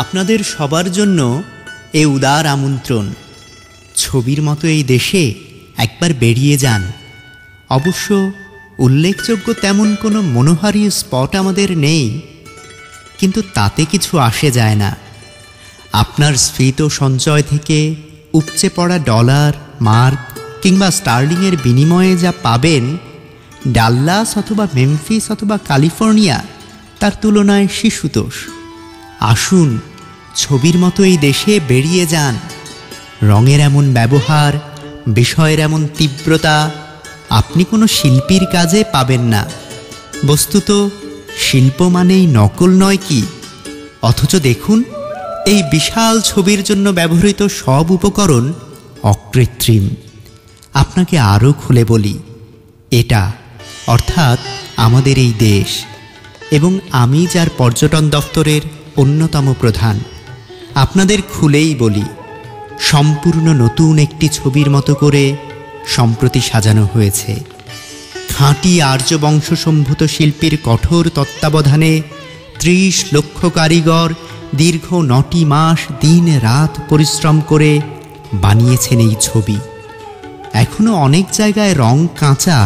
আপনাদের সবার জন্য এ উদার আমন্ত্রণ। ছবির মতো এই দেশে একবার বেরিয়ে যান। অবশ্য উল্লেখযোগ্য তেমন কোনো মনোহারী স্পট আমাদের নেই, কিন্তু তাতে কিছু আসে যায় না। আপনার স্ফীত সঞ্চয় থেকে উপচে পড়া ডলার, মার্ক কিংবা স্টার্লিংয়ের বিনিময়ে যা পাবেন, ডাল্লাস অথবা মেমফিস অথবা ক্যালিফোর্নিয়া তার তুলনায় শিশুতোষ। আসুন, ছবির মতো এই দেশে বেরিয়ে যান। রঙের এমন ব্যবহার, বিষয়ের এমন তীব্রতা আপনি কোনো শিল্পীর কাজে পাবেন না। বস্তুত শিল্প মানেই নকল নয় কি? অথচ দেখুন, এই বিশাল ছবির জন্য ব্যবহৃত সব উপকরণ অকৃত্রিম। আপনাকে আরও খুলে বলি, এটা অর্থাৎ আমাদের এই দেশ, এবং আমি যার পর্যটন দপ্তরের অন্যতম প্রধান, আপনাদের খুলেই বলি, সম্পূর্ণ নতুন একটি ছবির মতো করে সম্প্রতি সাজানো হয়েছে। খাঁটি আর্য বংশসম্ভূত শিল্পীর কঠোর তত্ত্বাবধানে ৩০ লক্ষ কারিগর দীর্ঘ ৯টি মাস দিন রাত পরিশ্রম করে বানিয়েছেন এই ছবি। এখনো অনেক জায়গায় রং কাঁচা,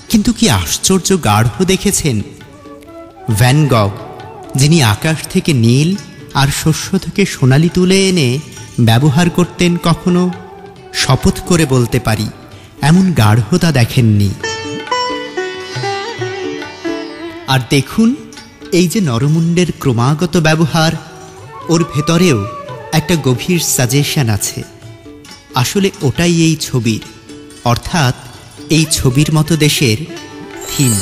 কিন্তু কি আশ্চর্য গাঢ় দেখেছেন? ভ্যান গগ, যিনি আকাশ থেকে নীল আর শস্য থেকে সোনালি তুলে এনে ব্যবহার করতেন, কখনো শপথ করে বলতে পারি এমন গাঢ়তা দেখেননি। আর দেখুন, এই যে নরমুণ্ডের ক্রমাগত ব্যবহার, ওর ভেতরেও একটা গভীর সাজেশন আছে। আসলে ওটাই এই ছবির, অর্থাৎ এই ছবির মতো দেশের থিম।